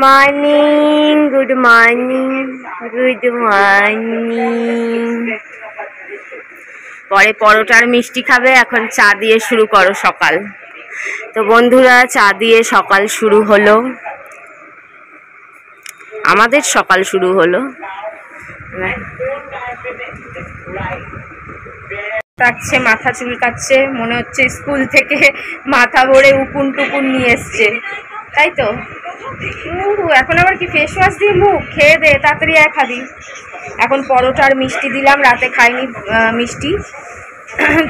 Morning, good morning, good morning. পরে পরোটার মিষ্টি খাবে, এখন চা দিয়ে শুরু করো সকাল। তো বন্ধুরা, চা দিয়ে সকাল শুরু হলো, আমাদের সকাল শুরু হলো। কাটছে, মাথা চুলকাচ্ছে, মনে হচ্ছে স্কুল থেকে মাথা ভরে উকুন টুকুন নিয়ে এসছে, তাই তো। এখন আবার কি ফেস ওয়াশ দিয়ে মুখ খেয়ে দে, তাড়াতাড়ি খাবি। এখন পরোটার মিষ্টি দিলাম, রাতে খাইনি মিষ্টি,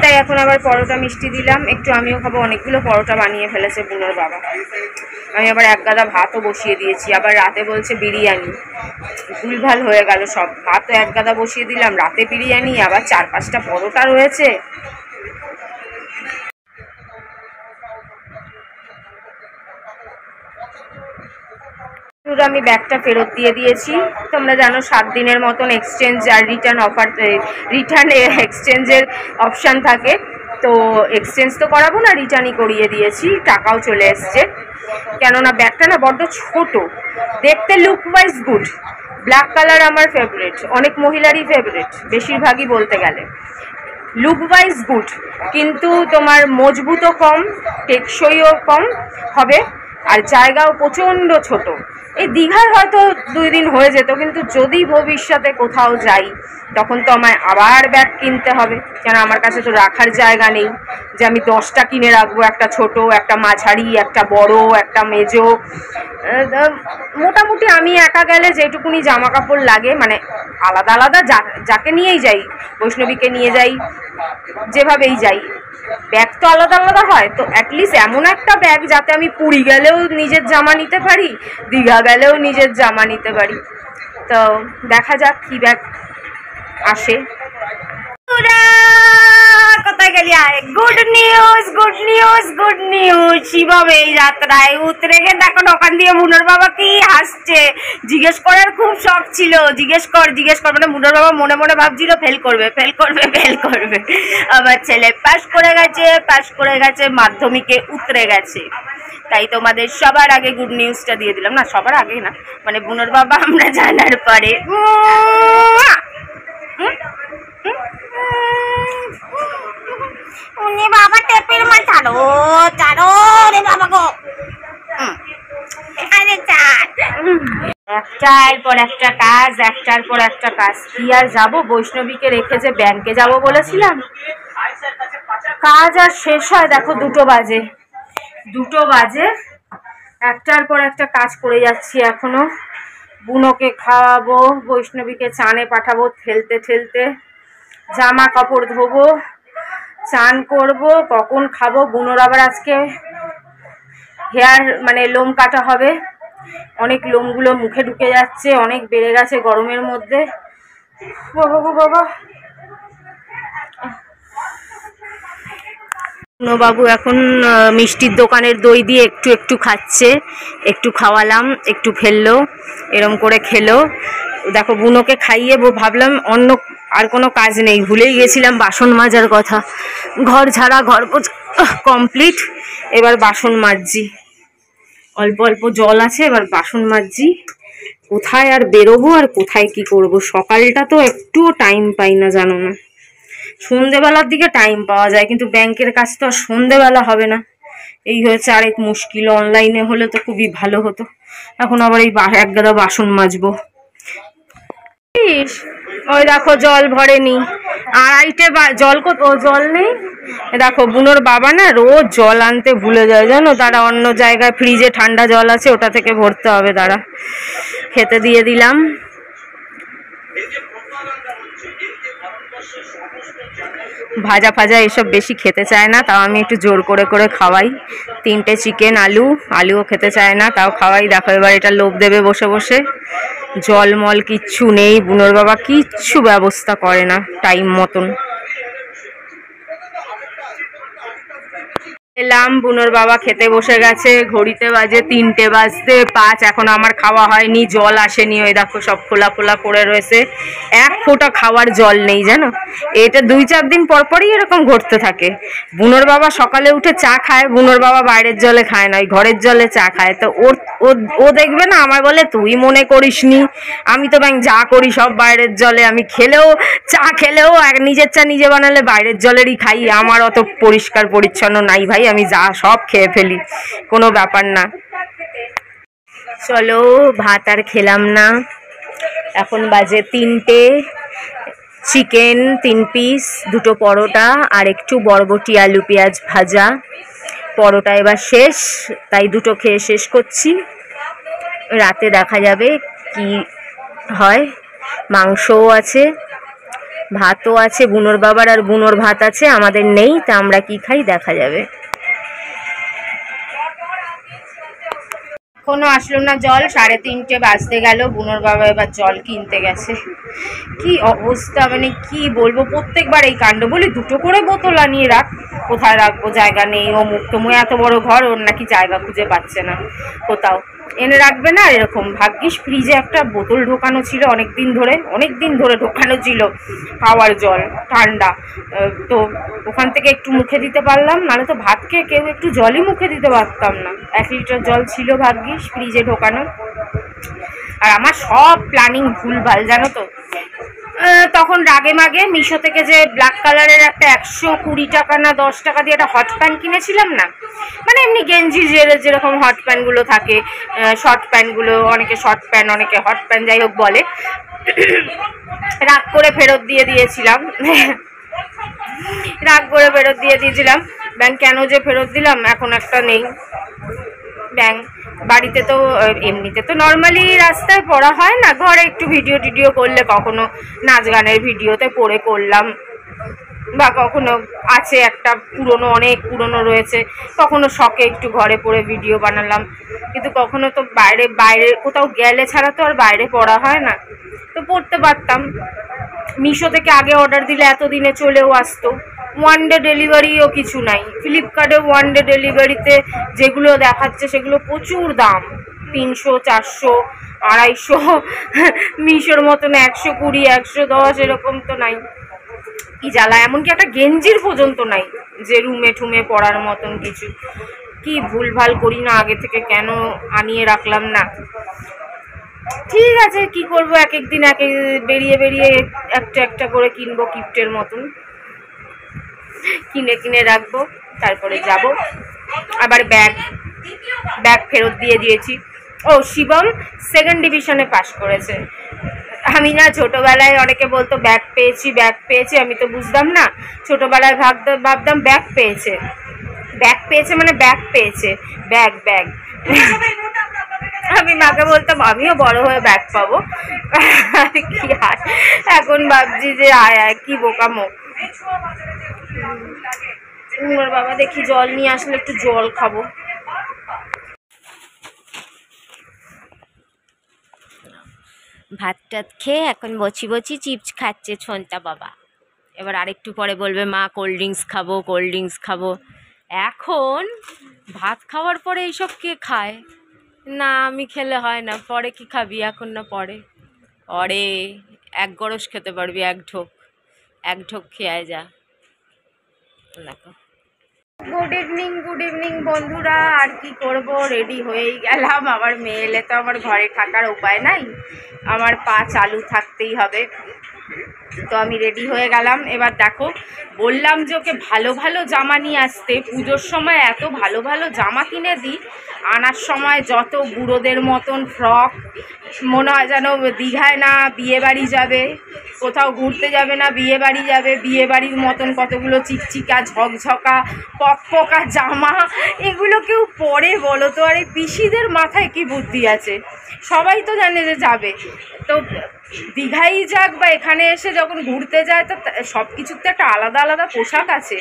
তাই এখন আবার পরোটা মিষ্টি দিলাম একটু, আমিও খাবো। অনেকগুলো পরোটা বানিয়ে ফেলেছে বুনোর বাবা। আমি আবার এক গাদা ভাতও বসিয়ে দিয়েছি, আবার রাতে বলছে বিরিয়ানি। ভুলভাল হয়ে গেল সব, ভাতও এক গাদা বসিয়ে দিলাম, রাতে বিরিয়ানি, আবার 4-5টা পরোটা রয়েছে। আমি ব্যাগটা ফেরত দিয়ে দিয়েছি। তোমরা জানো 7 দিনের মতন এক্সচেঞ্জ আর রিটার্ন অফার, রিটার্ন এক্সচেঞ্জের অপশান থাকে। তো এক্সচেঞ্জ তো করাবো না, রিটার্নই করিয়ে দিয়েছি, টাকাও চলে এসছে। কেননা ব্যাগটা না বড্ড ছোট, দেখতে look wise good. Black colour আমার ফেভারিট, অনেক মহিলারই ফেভারিট, বেশিরভাগই বলতে গেলে। লুক ওয়াইজ গুড, কিন্তু তোমার মজবুতও কম, টেকসইও কম হবে, আর জায়গাও প্রচণ্ড ছোট। এই দীঘার হয়তো 2 দিন হয়ে যেত, কিন্তু যদি ভবিষ্যতে কোথাও যাই তখন তো আমায় আবার ব্যাগ কিনতে হবে, কেন আমার কাছে তো রাখার জায়গা নেই যে আমি 10টা কিনে রাখবো, একটা ছোট, একটা মাঝারি, একটা বড়, একটা মেজো। মোটামুটি আমি একা গেলে যেটুকুনি জামা কাপড় লাগে, মানে আলাদা আলাদা যাকে নিয়েই যাই, বৈষ্ণবীকে নিয়ে যাই, যেভাবেই যাই, ব্যাগ তো আলাদা আলাদা হয়। তো অ্যাটলিস্ট এমন একটা ব্যাগ যাতে আমি পুরী গেলেও নিজের জামা নিতে পারি, দীঘা গেলেও নিজের জামা নিতে পারি। তো দেখা যাক কি ব্যাগ আসে। কোথায় গেলি? Good news, good news, good news. Shivam এই যাত্রায় উতরে গে, দেখো ওখান দিয়ে বুনোর বাবা কি হাসছে। জিজ্ঞেস করার খুব শখ ছিল, জিজ্ঞেস কর মানে বুনোর বাবা মনে মনে ভাবছিল ফেল করবে। আমার ছেলে পাশ করে গেছে, মাধ্যমিকে উতরে গেছে। তাই তোমাদের সবার আগে গুড নিউজটা দিয়ে দিলাম। না, সবার আগে না, মানে বুনোর বাবা আমরা জানার পরে। বাবা টেপের মা ছাড়ো রে বাবা গো। একটার পর একটা কাজ, কি আর যাবো, বৈষ্ণবীকে রেখে যে ব্যাংকে যাবো বলেছিলাম, কাজ আর শেষ হয় দেখো 2টো বাজে। একটার পর একটা কাজ করে যাচ্ছি এখনো। বুনোকে খাওয়াবো, বৈষ্ণবীকে চানে পাঠাবো ঠেলতে, জামা কাপড় ধোবো, চান করব, কখন খাবো। বুনোর আবার আজকে হেয়ার মানে লোম কাটা হবে, অনেক লোমগুলো মুখে ঢুকে যাচ্ছে, অনেক বেড়ে গেছে গরমের মধ্যে। বাবা বাবু এখন মিষ্টির দোকানের দই দিয়ে একটু খাচ্ছে, একটু খাওয়ালাম, একটু ফেললো, এরম করে খেলো। দেখো বুনোকে খাইয়ে ভাবলাম অন্য আর কোনো কাজ নেই, ভুলেই গেছিলাম বাসন মাজার কথা। ঘর ঝাড়া, ঘর কমপ্লিট, এবার বাসন মাজছি। অল্প জল আছে, এবার বাসন মাজছি। কোথায় আর বেরোবো আর কোথায় কি করব, সকালটা তো একটুও টাইম পাই না, জানো না। সন্ধেবেলার দিকে টাইম পাওয়া যায়, কিন্তু ব্যাংকের কাজ তো আর সন্ধেবেলা হবে না, এই হয়েছে আরেক মুশকিল। অনলাইনে হলে তো খুবই ভালো হতো। এখন আবার এই এক গাদা বাসন মাজবো। ওই দেখো জল ভরেনি, 2:30 জল জল নেই। দেখো বুনোর বাবা না রোজ জল আনতে ভুলে যায়, জানো। তারা অন্য জায়গায় ফ্রিজে ঠান্ডা জল আছে, ওটা থেকে ভরতে হবে। তারা খেতে দিয়ে দিলাম। ভাজা এসব বেশি খেতে চায় না, তাও আমি একটু জোর করে খাওয়াই। 3টে চিকেন, আলুও খেতে চায় না, তাও খাওয়াই। দেখো এবার এটা লোভ দেবে বসে। জলমল কিচ্ছু নেই, বুনোর বাবা কিচ্ছু ব্যবস্থা করে না টাইম মতন। এলাম, বুনোর বাবা খেতে বসে গেছে, ঘড়িতে বাজে 3টে বাজতে 5, এখন আমার খাওয়া হয়নি, জল আসেনি। ওই দেখো সব খোলা করে রয়েছে, 1 ফোঁটা খাওয়ার জল নেই, জানো। এটা 2-4 দিন পরই এরকম ঘটতে থাকে। বুনোর বাবা সকালে উঠে চা খায়, বুনোর বাবা বাইরের জলে খায় না, ওই ঘরের জলে চা খায়। তো ও ও দেখবে না, আমার বলে তুই মনে করিসনি, আমি তো ব্যাং যা করি সব বাইরের জলে, আমি খেলেও চা খেলেও নিজের চা নিজে বানালে বাইরের জলেরই খাই, আমার অত পরিষ্কার পরিচ্ছন্ন নাই ভাই, আমি যা সব খেয়ে ফেলি, কোনো ব্যাপার না। চলো ভাত আর খেলাম না, এখন বাজে 3টে, চিকেন 3 পিস, 2টো পরোটা আর একটু বরবটি আলু পেঁয়াজ ভাজা। পরোটা এবার শেষ, তাই 2টো খেয়ে শেষ করছি, রাতে দেখা যাবে কি হয়। মাংসও আছে, ভাতও আছে, বুনোর বাবার আর বুনোর ভাত আছে, আমাদের নেই, তা আমরা কি খাই দেখা যাবে। এখনো আসলো না জল, 3:30 বাজতে গেল, বুনোর বাবা এবার জল কিনতে গেছে। কি অবস্থা, মানে কি বলবো, প্রত্যেকবার এই কাণ্ড, বলি 2টো করে বোতল আনিয়ে রাখ, কোথায় রাখবো, জায়গা নেই, ও মুখ তো এত বড় ঘর, ওর নাকি জায়গা খুঁজে পাচ্ছে না কোথাও এনে রাখবে না এরকম। ভাগ্যিস ফ্রিজে একটা বোতল ঢোকানো ছিল, অনেক দিন ধরে ঢোকানো ছিল খাওয়ার জল ঠান্ডা, তো ওখান থেকে একটু মুখে দিতে পারলাম, নাহলে তো ভাত খেয়ে কেউ একটু জলই মুখে দিতে পারতাম না। 1 লিটার জল ছিল ভাগ্যিস ফ্রিজে ঢোকানো। আর আমার সব প্ল্যানিং ভুলভাল জানো তো। তখন রাগে মাগে মিশো থেকে যে ব্ল্যাক কালারের একটা 120 টাকা না 10 টাকা দিয়ে একটা হট প্যান্ট কিনেছিলাম না, মানে এমনি গেঞ্জি যেরকম হট প্যান্টগুলো থাকে, শর্ট প্যান্টগুলো, অনেকে শর্ট প্যান্ট অনেকে হট প্যান্ট যাই হোক বলে, রাগ করে ফেরত দিয়ে দিয়েছিলাম। ব্যাংক কেন যে ফেরত দিলাম, এখন একটা নেই ব্যাংক বাড়িতে। তো এমনিতে তো নর্মালি রাস্তায় পড়া হয় না, ঘরে একটু ভিডিও টিডিও করলে, কখনো নাচ গানের ভিডিওতে পড়ে করলাম, বা কখনো আছে একটা পুরনো, অনেক পুরনো রয়েছে, কখনো শখে একটু ঘরে পড়ে ভিডিও বানালাম, কিন্তু কখনো তো বাইরে কোথাও গেলে ছাড়া তো আর বাইরে পড়া হয় না, তো পড়তে পারতাম। মিশো থেকে আগে অর্ডার দিলে এতদিনে চলেও আসতো, 1 ডে ডেলিভারিও কিছু নাই। ফ্লিপকার্টে 1 ডে ডেলিভারিতে যেগুলো দেখাচ্ছে সেগুলো প্রচুর দাম, 300, 400, 250, মিশোর মতন 120, 110 এরকম তো নাই। কি জ্বালা, এমনকি একটা গেঞ্জির পর্যন্ত নাই যে রুমে ঠুমে পরার মতন কিছু। কি ভুলভাল করি না আগে থেকে, কেন আনিয়ে রাখলাম না। ঠিক আছে, কি করব, এক একদিন বেরিয়ে একটা করে কিনবো, গিফটের মতন কিনে রাখবো, তারপরে যাব। আবার ব্যাগ ফেরত দিয়ে দিয়েছি। ও শিবম 2nd ডিভিশনে পাশ করেছে। আমি না ছোটবেলায় অনেকে বলতো ব্যাগ পেয়েছি, আমি তো বুঝতাম না, ছোটবেলায় ভাবতাম ব্যাগ পেয়েছে মানে ব্যাগ পেয়েছে, ব্যাগ। আমি মাকে বলতাম আমিও বড় হয়ে ব্যাগ পাবো, কি হাস, এখন ভাবছি যে আয় কি বোকামো। ওর বাবা দেখি জল নিয়ে আসলে একটু জল খাবো। ভাত টাত খেয়ে এখন বচি চিপস খাচ্ছে ছোনটা বাবা। এবার আরেকটু পরে বলবে মা কোল্ড ড্রিঙ্কস খাবো। এখন ভাত খাওয়ার পরে এইসব কে খায়? না আমি খেলে হয় না। পরে কি খাবি? এখন না পরে? পরে 1 গরস খেতে পারবি, 1 ঢোক খেয়ে যা। দেখো, গুড ইভিনিং বন্ধুরা। আর কি করব, রেডি হয়েই গেলাম। আমার মেয়ে এলে তো আমার ঘরে থাকার উপায় নাই, আমার পা চালু থাকতেই হবে। তো আমি রেডি হয়ে গেলাম। এবার দেখো, বললাম যে ওকে ভালো জামা নিয়ে আসতে, পুজোর সময় এত ভালো জামা কিনে দিই, আনার সময় যত বুড়োদের মতন ফ্রক, মনে হয় যেন দীঘায় না বিয়ে বাড়ি যাবে, কোথাও ঘুরতে যাবে না বিয়ে বাড়ি যাবে, বিয়ে বাড়ির মতন কতগুলো চিকচিকা ঝকঝকা পকপকা জামা, এগুলো কেউ পরে বলো তো? আর এই পিসিদের মাথায় কি বুদ্ধি আছে? সবাই তো জানে যে যাবে, তো দীঘাই যাক বা এখানে এসে যখন ঘুরতে যায়, তো সব কিছুর তো একটা আলাদা পোশাক আছে।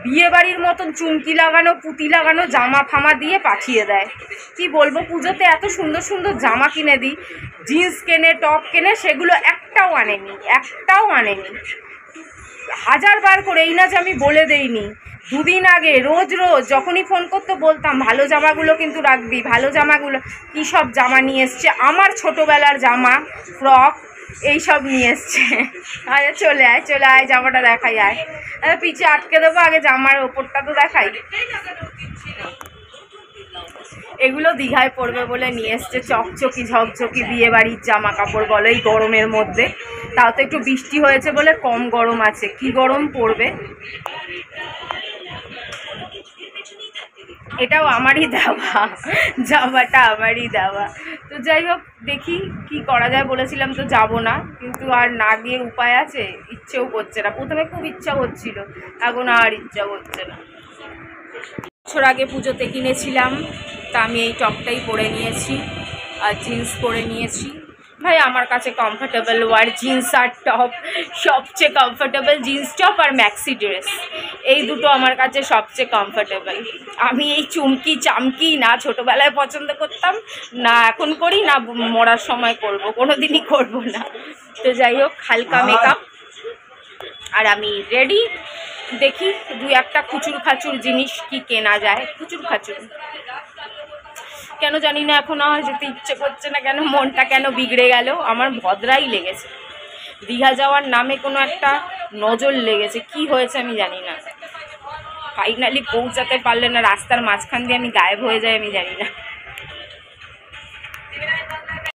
বিয়ে বাড়ির মতন চুমকি লাগানো পুঁতি লাগানো জামা ফামা দিয়ে পাঠিয়ে দেয়। কি বলবো, পুজোতে এত সুন্দর জামা কিনে দিই, জিন্স কেনে, টপ কেনে, সেগুলো একটাও আনেনি। 1000 বার করে, এই না যে আমি বলে দেইনি। 2 দিন আগে রোজ যখনই ফোন করতে বলতাম ভালো জামাগুলো কিন্তু রাখবি, ভালো জামাগুলো। কী সব জামা নিয়ে এসছে, আমার ছোটোবেলার জামা, ফ্রক, এইসব নিয়ে এসছে। আচ্ছা চলে আয় জামাটা দেখাই, আয়। পিছিয়ে আটকে দেবো, আগে জামার ওপরটা তো দেখাই। এগুলো দীঘায় পরবে বলে নিয়ে এসছে, চকচকি ঝকঝকি বিয়ে বাড়ির জামা কাপড় বলো এই গরমের মধ্যে। তাও তো একটু বৃষ্টি হয়েছে বলে কম গরম আছে, কি গরম পড়বে। এটাও আমারই দেওয়া, জামাটা আমারই দেওয়া। তো যাই হোক দেখি কি করা যায়, বলেছিলাম তো যাব না, কিন্তু আর না গিয়ে উপায় আছে, ইচ্ছেও করছে না। প্রথমে খুব ইচ্ছা হচ্ছিল, এখন আর ইচ্ছা করছে না। বছর আগে পুজোতে কিনেছিলাম, তা আমি এই টপটাই পরে নিয়েছি আর জিন্স পরে নিয়েছি। ভাই আমার কাছে কমফোর্টেবল ওয়ার জিন্স আর টপ, সবচেয়ে কমফোর্টেবল জিন্স টপ আর ম্যাক্সি ড্রেস, এই দুটো আমার কাছে সবচেয়ে কমফোর্টেবল। আমি এই চুমকি চামকি না ছোটোবেলায় পছন্দ করতাম, না এখন করি, না মরার সময় করব, কোনো দিনই করবো না। তো যাই হোক হালকা মেকআপ আর আমি রেডি। দেখি দু একটা খুচুর খাচুর জিনিস কি কেনা যায়। খুচুর খাচুর কেন জানি না এখন আমার যেতে ইচ্ছে করছে না, কেন মনটা কেন বিগড়ে গেল। আমার ভদ্রাই লেগেছে, দীঘা যাওয়ার নামে কোনো একটা নজর লেগেছে, কি হয়েছে আমি জানি না। ফাইনালি পৌঁছাতে পারলে না, রাস্তার মাঝখান দিয়ে আমি গায়েব হয়ে যাই, আমি জানি না।